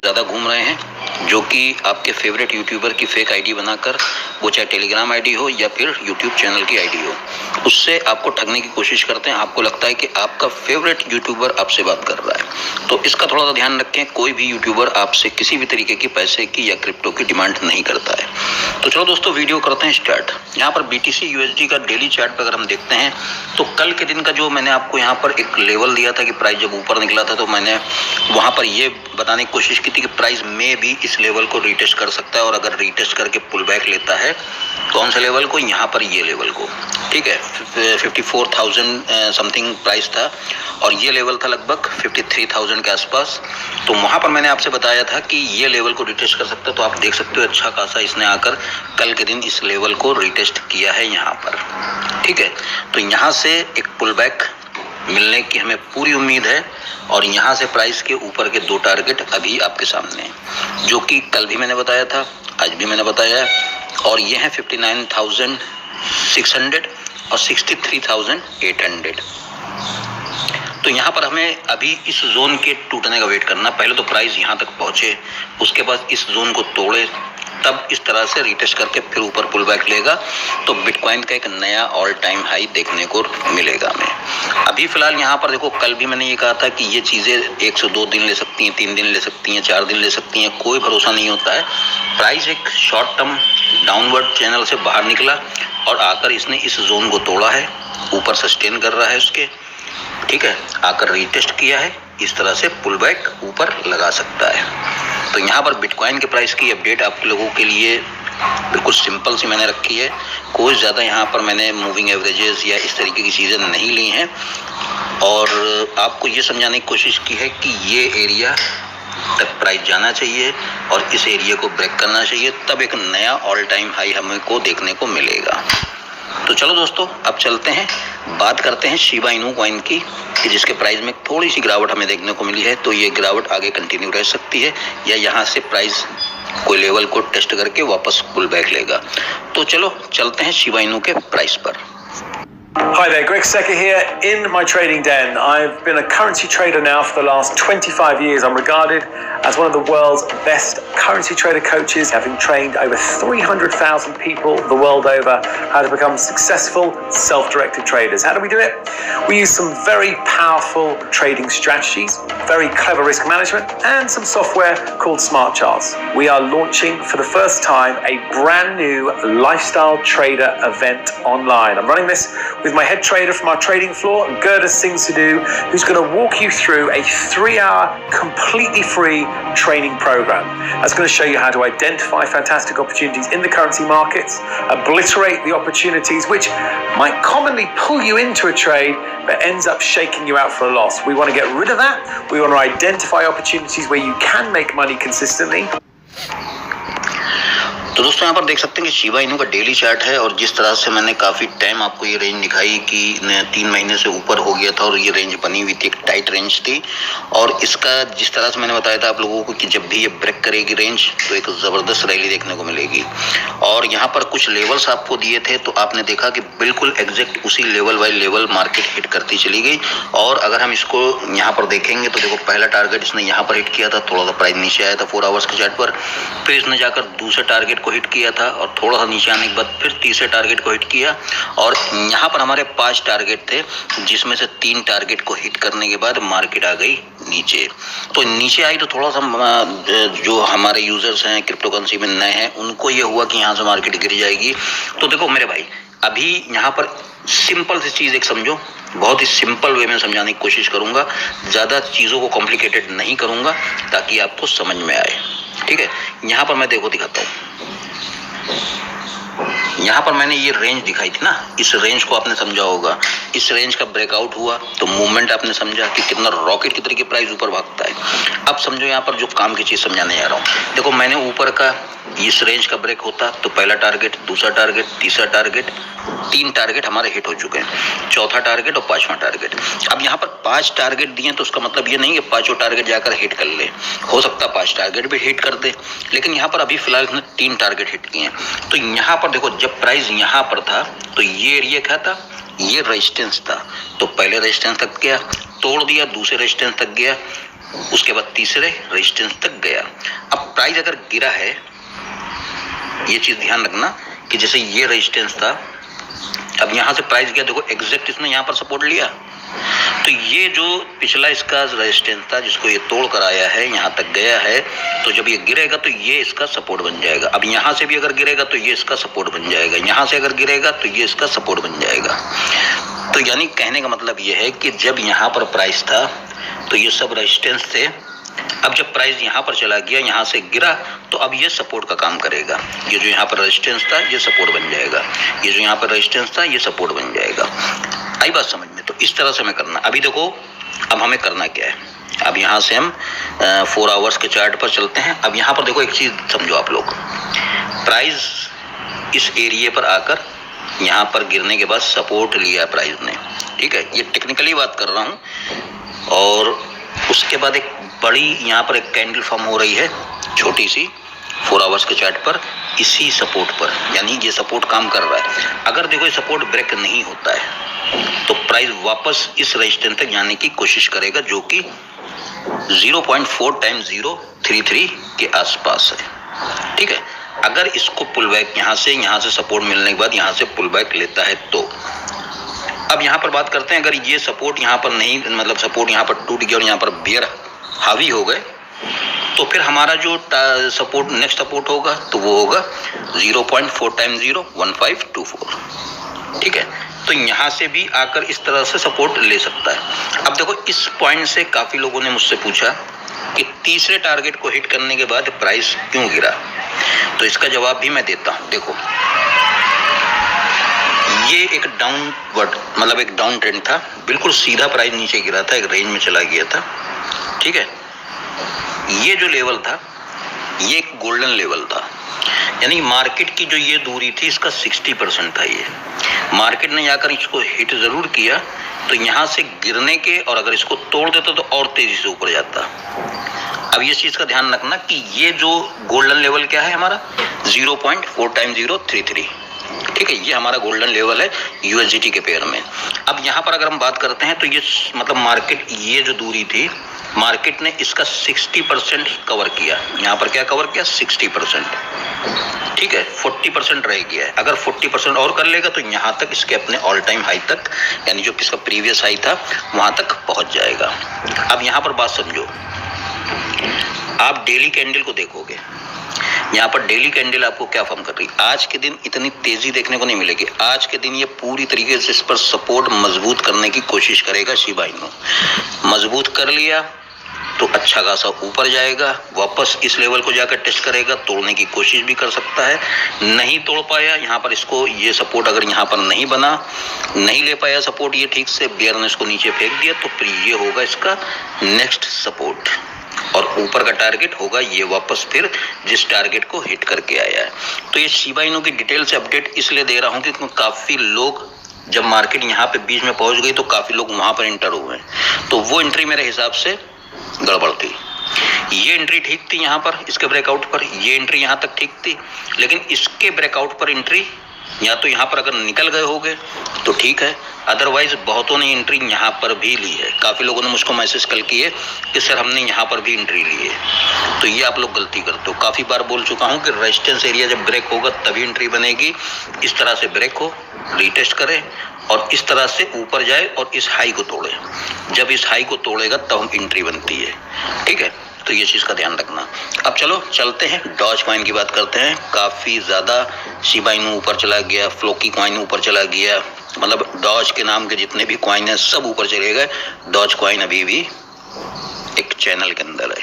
ज़्यादा घूम रहे हैं, जो कि आपके फेवरेट यूट्यूबर की फेक आईडी बनाकर, वो चाहे टेलीग्राम आईडी हो या फिर यूट्यूब चैनल की आईडी हो, उससे आपको ठगने की कोशिश करते हैं। आपको लगता है कि आपका फेवरेट यूट्यूबर आपसे बात कर रहा है, तो इसका थोड़ा सा ध्यान रखें। कोई भी यूट्यूबर आपसे किसी भी तरीके की पैसे की या क्रिप्टो की डिमांड नहीं करता है। तो चलो दोस्तों, वीडियो करते हैं स्टार्ट। यहाँ पर BTC USD का डेली चार्ट पर अगर हम देखते हैं तो कल के दिन का जो मैंने आपको यहाँ पर एक लेवल दिया था कि प्राइस जब ऊपर निकला था, तो मैंने वहाँ पर ये बताने की कोशिश की थी कि प्राइस में भी इस लेवल को रीटेस्ट कर सकता है, और अगर रीटेस्ट करके पुल बैक लेता है कौन से लेवल को, यहाँ पर ये लेवल को, ठीक है, 54,000 समथिंग प्राइस था, और ये लेवल था लगभग 53,000 के आसपास। तो वहाँ पर मैंने आपसे बताया था कि ये लेवल को रिटेस्ट कर सकता है। तो आप देख सकते हो अच्छा खासा इसने आकर कल के दिन इस लेवल को रिटेस्ट किया है यहाँ पर, ठीक है। तो यहाँ से एक पुल बैक मिलने की हमें पूरी उम्मीद है, और यहाँ से प्राइस के ऊपर के दो टारगेट अभी आपके सामने हैं, जो कि कल भी मैंने बताया था, आज भी मैंने बताया है, और ये हैं 59,600 और 63,800। तो यहाँ पर हमें अभी इस जोन के टूटने का वेट करना। पहले तो प्राइस यहाँ तक पहुँचे, उसके बाद इस जोन को तोड़े, तब इस तरह से रिटेस्ट करके फिर ऊपर पुल बैक लेगा, तो बिटकॉइन का एक नया ऑल टाइम हाई देखने को मिलेगा हमें। अभी फिलहाल यहाँ पर देखो, कल भी मैंने ये कहा था कि ये चीज़ें 1 से 2 दिन ले सकती हैं, 3 दिन ले सकती हैं, 4 दिन ले सकती हैं, कोई भरोसा नहीं होता है। प्राइस एक शॉर्ट टर्म डाउनवर्ड चैनल से बाहर निकला और आकर इसने इस जोन को तोड़ा है, ऊपर सस्टेन कर रहा है उसके, ठीक है, आकर रीटेस्ट किया है, इस तरह से पुल बैक ऊपर लगा सकता है। तो यहाँ पर बिटकॉइन के प्राइस की अपडेट आप लोगों के लिए बिल्कुल सिंपल सी मैंने रखी है। कोई ज़्यादा यहाँ पर मैंने मूविंग एवरेजेस या इस तरीके की चीज़ें नहीं ली हैं, और आपको ये समझाने की कोशिश की है कि ये एरिया तक प्राइस जाना चाहिए और इस एरिया को ब्रेक करना चाहिए, तब एक नया ऑल टाइम हाई हमें को देखने को मिलेगा। तो चलो दोस्तों, अब चलते हैं, बात करते हैं शिबा इनू कॉइन की, कि जिसके प्राइस में थोड़ी सी गिरावट हमें देखने को मिली है। तो ये गिरावट आगे कंटिन्यू रह सकती है, या यहाँ से प्राइस कोई लेवल को टेस्ट करके वापस पुल बैक लेगा। तो चलो चलते हैं शिबा इनू के प्राइस पर। Hi there, Greg Secker here in my trading den. I've been a currency trader now for the last 25 years. I'm regarded as one of the world's best currency trader coaches, having trained over 300,000 people the world over how to become successful self-directed traders. How do we do it? We use some very powerful trading strategies, very clever risk management, and some software called Smart Charts. We are launching for the first time a brand new lifestyle trader event online. I'm running this with my head trader from our trading floor, Gurda Singh Sidhu, who's going to walk you through a 3-hour completely free training program. That's going to show you how to identify fantastic opportunities in the currency markets, obliterate the opportunities which might commonly pull you into a trade but ends up shaking you out for a loss. We want to get rid of that. We want to identify opportunities where you can make money consistently. तो दोस्तों, यहाँ पर देख सकते हैं कि Shiba Inu का daily chart है, और जिस तरह से मैंने काफ़ी टाइम आपको ये रेंज दिखाई कि 3 महीने से ऊपर हो गया था, और ये रेंज बनी हुई थी, एक टाइट रेंज थी, और इसका जिस तरह से मैंने बताया था आप लोगों को कि जब भी ये ब्रेक करेगी रेंज तो एक ज़बरदस्त रैली देखने को मिलेगी। और यहाँ पर कुछ लेवल्स आपको दिए थे, तो आपने देखा कि बिल्कुल एग्जैक्ट उसी level by level market hit करती चली गई। और अगर हम इसको यहाँ पर देखेंगे तो देखो, पहला टारगेट इसने यहाँ पर हिट किया था, थोड़ा सा प्राइस नीचे आया था 4 आवर्स के चार्ट पर, फिर इसने जाकर दूसरे टारगेट को हिट किया था, और थोड़ा सा नीचे आने के बाद फिर तीसरे टारगेट को हिट किया, और यहाँ पर हमारे 5 टारगेट थे, जिसमें से 3 टारगेट को हिट करने के बाद मार्केट आ गई नीचे। तो नीचे आई तो थोड़ा सा जो हमारे यूजर्स हैं, क्रिप्टो करेंसी में नए हैं, उनको ये हुआ कि यहाँ से मार्केट गिर जाएगी। तो देखो मेरे भाई, अभी यहाँ पर सिंपल सी चीज़ एक समझो, बहुत ही सिंपल वे में समझाने की कोशिश करूँगा, ज़्यादा चीज़ों को कॉम्प्लिकेटेड नहीं करूँगा, ताकि आपको समझ में आए, ठीक है। यहाँ पर मैं देखो दिखाता हूँ, यहाँ पर मैंने ये रेंज दिखाई थी ना, इस रेंज को आपने समझा होगा। इस रेंज का ब्रेकआउट हुआ तो मूवमेंट आपने समझा कि कितना रॉकेट की तरीके प्राइस ऊपर भागता है। अब समझो यहाँ पर जो काम की चीज़ समझाने जा रहा हूँ, देखो मैंने ऊपर का इस रेंज का ब्रेक होता तो पहला टारगेट, दूसरा टारगेट, तीसरा टारगेट, 3 टारगेट हमारे हिट हो चुके हैं, चौथा टारगेट और 5वां टारगेट। अब यहाँ पर 5 टारगेट दिए, तो उसका मतलब ये नहीं कि 5 टारगेट जाकर हिट कर ले, हो सकता है 5 टारगेट भी हिट कर दे, लेकिन यहाँ पर अभी फिलहाल इसने 3 टारगेट हिट किए हैं। तो यहाँ पर देखो, जब प्राइस यहाँ पर था तो ये एरिया क्या था, ये रेजिस्टेंस था। तो पहले रेजिस्टेंस तक गया, तोड़ दिया, दूसरे रेजिस्टेंस तक गया, उसके बाद तीसरे रेजिस्टेंस तक गया। अब प्राइस अगर गिरा है, ये चीज ध्यान रखना कि जैसे ये रेजिस्टेंस था, अब यहां से प्राइस गया, देखो एग्जैक्ट इसने यहां पर सपोर्ट लिया, तो ये जो पिछला इसका रेजिस्टेंस था जिसको ये तोड़ कर आया है, यहां तक गया है, तो जब ये गिरेगा तो ये इसका सपोर्ट बन जाएगा। अब यहां से भी अगर गिरेगा तो ये इसका सपोर्ट बन जाएगा, यहां से अगर गिरेगा तो ये इसका सपोर्ट बन जाएगा। तो यानी कहने का मतलब ये है कि जब यहां पर प्राइस था तो ये सब रेजिस्टेंस थे, अब जब प्राइस यहां पर चला गया, यहां से गिरा, तो अब ये सपोर्ट का काम करेगा। ये जो यहां पर रेजिस्टेंस था ये सपोर्ट बन जाएगा, ये जो यहां पर रेजिस्टेंस था ये सपोर्ट बन जाएगा। आई बात समझ में? तो इस तरह से हमें करना। अभी देखो अब हमें करना क्या है, अब यहां से हम 4 आवर्स के चार्ट पर चलते हैं। अब यहां पर देखो एक चीज समझो आप लोग, प्राइस इस एरिया पर आकर यहां पर गिरने के बाद सपोर्ट लिया प्राइस ने, ठीक है, ये टेक्निकली बात कर रहा हूं। और उसके बाद एक बड़ी यहाँ पर एक कैंडल फॉर्म हो रही है, छोटी सी 4 आवर्स के चार्ट पर, इसी सपोर्ट पर, यानी ये सपोर्ट काम कर रहा है। अगर देखो ये सपोर्ट ब्रेक नहीं होता है तो प्राइस वापस इस रेजिस्टेंस तक जाने की कोशिश करेगा, जो कि 0.4 टाइम्स 033 के आसपास है, ठीक है। अगर इसको पुल बैक यहाँ से सपोर्ट मिलने के बाद यहाँ से पुल बैक लेता है तो अब यहाँ पर बात करते हैं, अगर ये सपोर्ट यहाँ पर नहीं, मतलब सपोर्ट यहाँ पर टूट गया और यहाँ पर बियर हावी हो गए, तो फिर हमारा जो सपोर्ट नेक्स्ट सपोर्ट होगा तो वो होगा 0.4 टाइम्स 01524, ठीक है। तो यहाँ से भी आकर इस तरह से सपोर्ट ले सकता है। अब देखो इस पॉइंट से काफी लोगों ने मुझसे पूछा कि तीसरे टारगेट को हिट करने के बाद प्राइस क्यों गिरा, तो इसका जवाब भी मैं देता हूँ। देखो ये एक डाउनवर्ड, मतलब एक डाउन ट्रेंड था, बिल्कुल सीधा प्राइस नीचे गिरा था, एक रेंज में चला गया था, ठीक है। ये जो लेवल था ये एक गोल्डन लेवल था, यानी मार्केट की जो ये दूरी थी इसका 60% था। ये मार्केट ने जाकर इसको हिट जरूर किया, तो यहाँ से गिरने के, और अगर इसको तोड़ देता तो और तेजी से ऊपर जाता। अब ये चीज का ध्यान रखना कि ये जो गोल्डन लेवल क्या है हमारा 0.4 टाइम्स 033, ठीक है, ये हमारा गोल्डन लेवल है यूएसडीटी के पेयर में। अब यहाँ पर अगर हम बात करते हैं तो ये मतलब मार्केट, ये जो दूरी थी मार्केट ने इसका 60% कवर किया। यहाँ पर क्या कवर किया? 60%, ठीक है, 40% रह गया है। अगर 40% और कर लेगा तो यहाँ तक इसके अपने ऑल टाइम हाई तक, यानी जो किसका प्रीवियस हाई था वहां तक पहुंच जाएगा। अब यहाँ पर बात समझो, आप डेली कैंडल को देखोगे, यहाँ पर डेली कैंडल आपको क्या फॉर्म कर रही है? आज के दिन इतनी तेजी देखने को नहीं मिलेगी। आज के दिन ये पूरी तरीके से इस पर सपोर्ट मजबूत करने की कोशिश करेगा शिबा इनू। मजबूत कर लिया तो अच्छा खासा ऊपर जाएगा, वापस इस लेवल को जाकर टेस्ट करेगा, तोड़ने की कोशिश भी कर सकता है। नहीं तोड़ पाया यहाँ पर इसको, ये सपोर्ट अगर यहाँ पर नहीं बना, नहीं ले पाया सपोर्ट ये ठीक से, बियर ने इसको नीचे फेंक दिया, तो फिर ये होगा इसका नेक्स्ट सपोर्ट, और ऊपर का टारगेट होगा ये वापस फिर जिस टारगेट को हिट करके आया है। तो ये शिबा इनू की डिटेल से अपडेट इसलिए दे रहा हूँ क्योंकि काफी लोग, जब मार्केट यहाँ पे बीच में पहुंच गई तो काफी लोग वहां पर एंटर हुए, तो वो एंट्री मेरे हिसाब से गड़बड़ थी। ये एंट्री ठीक थी यहाँ पर, इसके ब्रेकआउट पर, ये एंट्री यहाँ तक ठीक थी, लेकिन इसके ब्रेकआउट पर एंट्री, या तो यहाँ पर अगर निकल गए होगे तो ठीक है, अदरवाइज बहुतों ने एंट्री यहाँ पर भी ली है। काफी लोगों ने मुझको मैसेज कल किए कि सर हमने यहाँ पर भी एंट्री ली है, तो ये आप लोग गलती करते हो। काफी बार बोल चुका हूँ कि रेजिस्टेंस एरिया जब ब्रेक होगा तभी एंट्री बनेगी। इस तरह से ब्रेक हो, रीटेस्ट करें और इस तरह से ऊपर जाए और इस हाई को तोड़े। जब इस हाई को तोड़ेगा तब हम एंट्री बनती है, ठीक है, तो ये चीज का ध्यान रखना। अब चलो चलते हैं डॉज कॉइन की बात करते हैं। काफी ज्यादा शिबा इनू ऊपर चला गया, फ्लोकी कॉइन ऊपर चला गया, मतलब डॉज के नाम के जितने भी कॉइन है सब ऊपर चले गए। डॉज कॉइन अभी भी एक चैनल के अंदर है।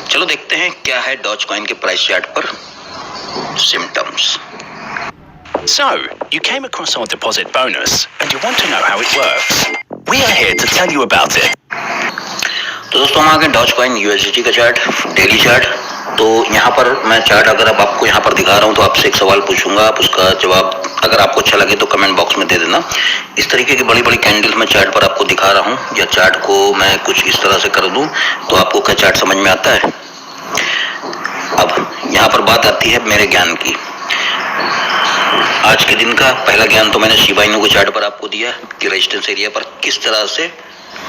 चलो देखते हैं क्या है डॉज कॉइन के प्राइस चार्ट पर symptoms. So, you came across our deposit bonus and you want to know how it works. We are here to tell you about it. तो दोस्तों हम आ गए डॉज कॉइन यूएसडीटी का chart, daily chart. तो यहाँ पर मैं चार्ट अगर अब आपको यहाँ पर दिखा रहा हूँ तो आपसे एक सवाल पूछूंगा, आप उसका जवाब अगर आपको अच्छा लगे तो कमेंट बॉक्स में दे देना। इस तरीके की बड़ी बड़ी कैंडल मैं चार्ट पर आपको दिखा रहा हूँ, या चार्ट को मैं कुछ इस तरह से कर दूं तो आपको क्या चार्ट समझ में आता है? अब यहाँ पर बात आती है मेरे ज्ञान की। आज के दिन का पहला ज्ञान तो मैंने शिबा इनू के चार्ट पर आपको दिया कि रेजिस्टेंस एरिया पर किस तरह से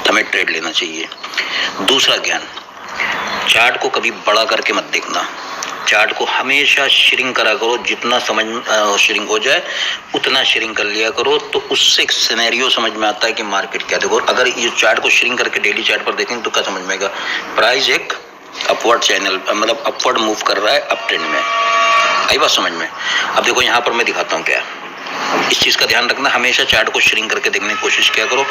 हमें ट्रेड लेना चाहिए। दूसरा ज्ञान, चार्ट को कभी बड़ा करके मत देखना, चार्ट को हमेशा श्रिंक करा करो, जितना समझ श्रिंक हो जाए उतना श्रिंक कर लिया करो, तो उससे एक सिनेरियो समझ में आता है कि मार्केट क्या। देखो अगर ये चार्ट को श्रिंक करके डेली चार्ट पर देखेंगे तो क्या समझ में आएगा, प्राइस एक अपवर्ड चैनल मतलब अपवर्ड मूव कर रहा है अप ट्रेंड में, आई बात समझ में। अब देखो यहाँ पर मैं दिखाता हूँ क्या, इस चीज का ध्यान रखना, हमेशा चार्ट को श्रिंक करके देखने की कोशिश किया करो।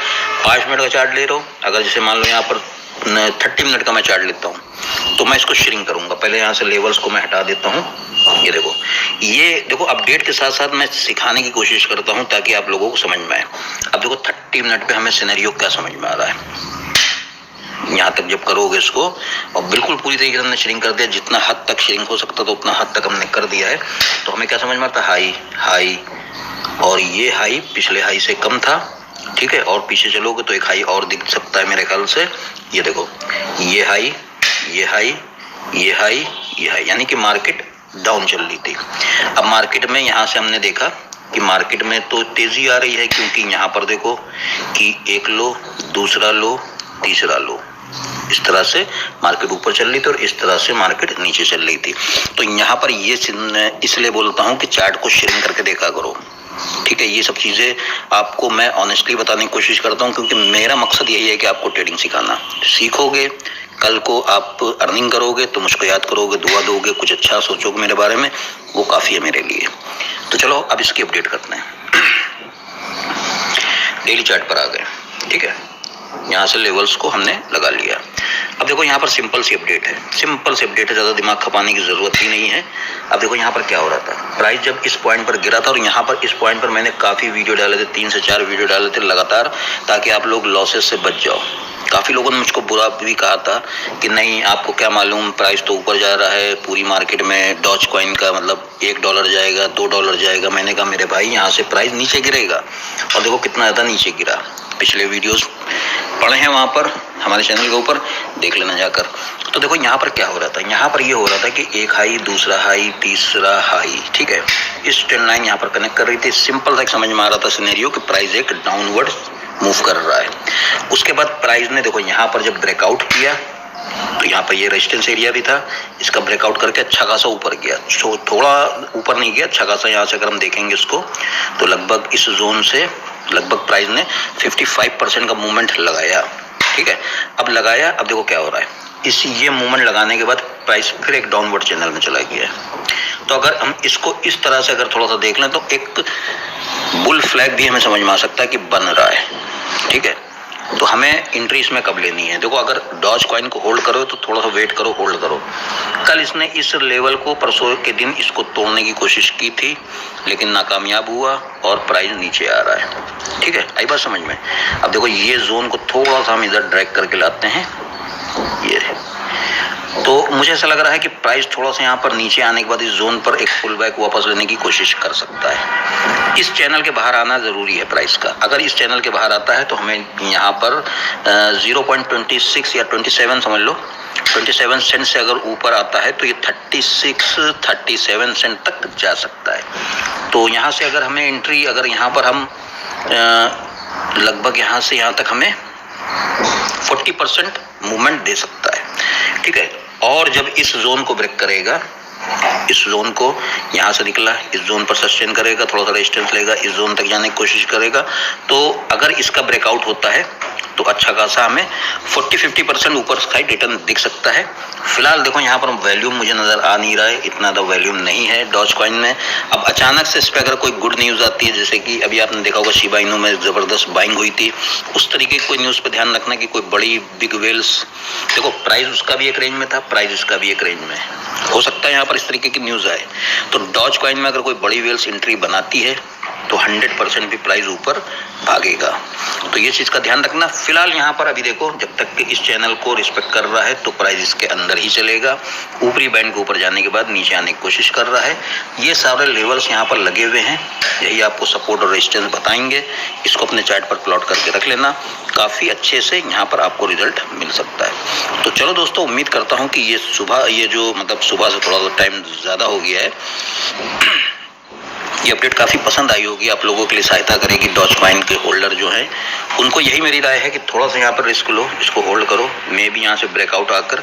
5 मिनट का चार्ट ले रहा हूँ, अगर जैसे मान लो यहाँ पर 30 मिनट का मैं चार्ट लेता हूँ तो मैं इसको श्रिंक करूंगा। पहले यहाँ से लेवल्स को मैं हटा देता हूँ। ये देखो अपडेट के साथ साथ मैं सिखाने की कोशिश करता हूँ ताकि आप लोगों को समझ में आए। अब देखो 30 मिनट पे हमें सिनेरियो क्या समझ में आ रहा है, यहाँ तक जब करोगे इसको और बिल्कुल पूरी तरीके से हमने श्रिंक कर दिया, जितना हद तक श्रिंक हो सकता था उतना हद तक हमने कर दिया है, तो हमें क्या समझ में आता है, हाई हाई, और ये हाई पिछले हाई से कम था, ठीक है, और पीछे चलोगे तो एक हाई और दिख सकता है मेरे ख्याल से। ये देखो ये हाई ये हाई ये हाई ये हाई, यानी कि मार्केट डाउन चल रही थी। अब मार्केट में यहाँ से हमने देखा कि मार्केट में तो तेजी आ रही है, क्योंकि यहाँ पर देखो कि एक लो, दूसरा लो, तीसरा लो, इस तरह से मार्केट ऊपर चल रही थी और इस तरह से मार्केट नीचे चल रही थी। तो यहाँ पर ये इसलिए बोलता हूँ कि चार्ट को श्रिंक करके देखा करो, ठीक है। ये सब चीजें आपको मैं ऑनेस्टली बताने की कोशिश करता हूँ, क्योंकि मेरा मकसद यही है कि आपको ट्रेडिंग सिखाना। सीखोगे, कल को आप अर्निंग करोगे तो मुझको याद करोगे, दुआ दोगे, कुछ अच्छा सोचोगे मेरे बारे में, वो काफी है मेरे लिए। तो चलो अब इसकी अपडेट करते हैं। डेली चार्ट पर आ गए, ठीक है, यहाँ से लेवल्स को हमने लगा लिया। अब देखो यहाँ पर सिंपल सी अपडेट है, सिंपल सी अपडेट है, ज़्यादा दिमाग खपाने की ज़रूरत ही नहीं है। अब देखो यहाँ पर क्या हो रहा था, प्राइस जब इस पॉइंट पर गिरा था, और यहाँ पर इस पॉइंट पर मैंने काफ़ी वीडियो डाले थे, 3 से 4 वीडियो डाले थे लगातार, ताकि आप लोग लॉसेस से बच जाओ। काफ़ी लोगों ने मुझको बुरा भी कहा था कि नहीं आपको क्या मालूम, प्राइस तो ऊपर जा रहा है पूरी मार्केट में, डॉज कॉइन का मतलब $1 जाएगा, $2 जाएगा। मैंने कहा मेरे भाई यहाँ से प्राइस नीचे गिरेगा, और देखो कितना ज़्यादा नीचे गिरा। पिछले वीडियोस पड़े हैं वहाँ पर हमारे चैनल के ऊपर, देख लेना जाकर। तो देखो यहाँ पर क्या हो रहा था, यहाँ पर ये हो रहा था कि एक हाई, दूसरा हाई, तीसरा हाई, ठीक है, इस ट्रेंड लाइन यहाँ पर कनेक्ट कर रही थी। सिंपल सा समझ में आ रहा था सिनेरियो कि प्राइस एक डाउनवर्ड मूव कर रहा है। उसके बाद प्राइस ने देखो यहाँ पर जब ब्रेकआउट किया तो यहाँ पर ये रेजिस्टेंस एरिया भी था, इसका ब्रेकआउट करके अच्छा खासा ऊपर गया, थोड़ा ऊपर नहीं गया, अच्छा खासा। यहाँ से अगर हम देखेंगे इसको तो लगभग इस जोन से लगभग प्राइस ने 55% का मूवमेंट लगाया, ठीक है। अब लगाया, अब देखो क्या हो रहा है, ये मूवमेंट लगाने के बाद प्राइस फिर एक डाउनवर्ड चैनल में चला गया। तो अगर हम इसको इस तरह से अगर थोड़ा सा देख लें तो एक बुल फ्लैग भी हमें समझ में आ सकता है कि बन रहा है, ठीक है। तो हमें एंट्री इसमें कब लेनी है, देखो अगर डॉज कॉइन को होल्ड करो तो थोड़ा सा वेट करो, होल्ड करो। कल इसने इस लेवल को परसों के दिन इसको तोड़ने की कोशिश की थी, लेकिन नाकामयाब हुआ और प्राइस नीचे आ रहा है, ठीक है, आई बात समझ में। अब देखो ये जोन को थोड़ा सा हम इधर ड्रैग करके लाते हैं, ये तो मुझे ऐसा लग रहा है कि प्राइस थोड़ा सा यहाँ पर नीचे आने के बाद इस जोन पर एक पुल बैक वापस लेने की कोशिश कर सकता है। इस चैनल के बाहर आना जरूरी है प्राइस का। अगर इस चैनल के बाहर आता है तो हमें यहाँ पर 0.26 या 27 समझ लो, 27 सेंट से अगर ऊपर आता है तो ये 36-37 सेंट तक जा सकता है। तो यहाँ से अगर हमें एंट्री, अगर यहाँ पर हम लगभग यहाँ से यहाँ तक हमें 40% मूवमेंट दे सकता है, ठीक है। और जब इस जोन को ब्रेक करेगा, इस जोन को यहाँ से निकला, इस जोन पर सस्टेन करेगा, थोड़ा सा रेजिस्टेंस लेगा, इस जोन तक जाने की कोशिश करेगा, तो अगर इसका ब्रेकआउट होता है तो अच्छा खासा हमें 40-50% ऊपर साइड रिटर्न दिख सकता है। फिलहाल देखो यहाँ पर वैल्यूम मुझे नजर आ नहीं रहा है, इतना तो वैल्यूम नहीं है डॉज कॉइन में। अब अचानक से इस पर अगर कोई गुड न्यूज़ आती है, जैसे कि अभी आपने देखा होगा शिबा इनू में जबरदस्त बाइंग हुई थी, उस तरीके की कोई न्यूज़ पे ध्यान रखना कि कोई बड़ी बिग वेल्स, देखो प्राइस उसका भी एक रेंज में था, प्राइस इसका भी एक रेंज में हो सकता है यहाँ पर इस तरीके की न्यूज़ आए। तो डॉज कॉइन में अगर कोई बड़ी वेल्स एंट्री बनाती है तो 100% भी प्राइस ऊपर भागेगा, तो ये चीज़ का ध्यान रखना। फिलहाल यहाँ पर अभी देखो जब तक कि इस चैनल को रिस्पेक्ट कर रहा है तो प्राइस इसके अंदर ही चलेगा, ऊपरी बैंड के ऊपर जाने के बाद नीचे आने की कोशिश कर रहा है। ये सारे लेवल्स यहाँ पर लगे हुए हैं, यही आपको सपोर्ट और रेजिस्टेंस बताएंगे। इसको अपने चार्ट पर प्लॉट करके रख लेना, काफ़ी अच्छे से यहाँ पर आपको रिजल्ट मिल सकता है। तो चलो दोस्तों, उम्मीद करता हूँ कि ये सुबह, ये जो मतलब सुबह से थोड़ा सा टाइम ज़्यादा हो गया है, ये अपडेट काफ़ी पसंद आई होगी, आप लोगों के लिए सहायता करेगी। डॉज कॉइन के होल्डर जो हैं उनको यही मेरी राय है कि थोड़ा सा यहाँ पर रिस्क लो, इसको होल्ड करो, मे भी यहाँ से ब्रेकआउट आकर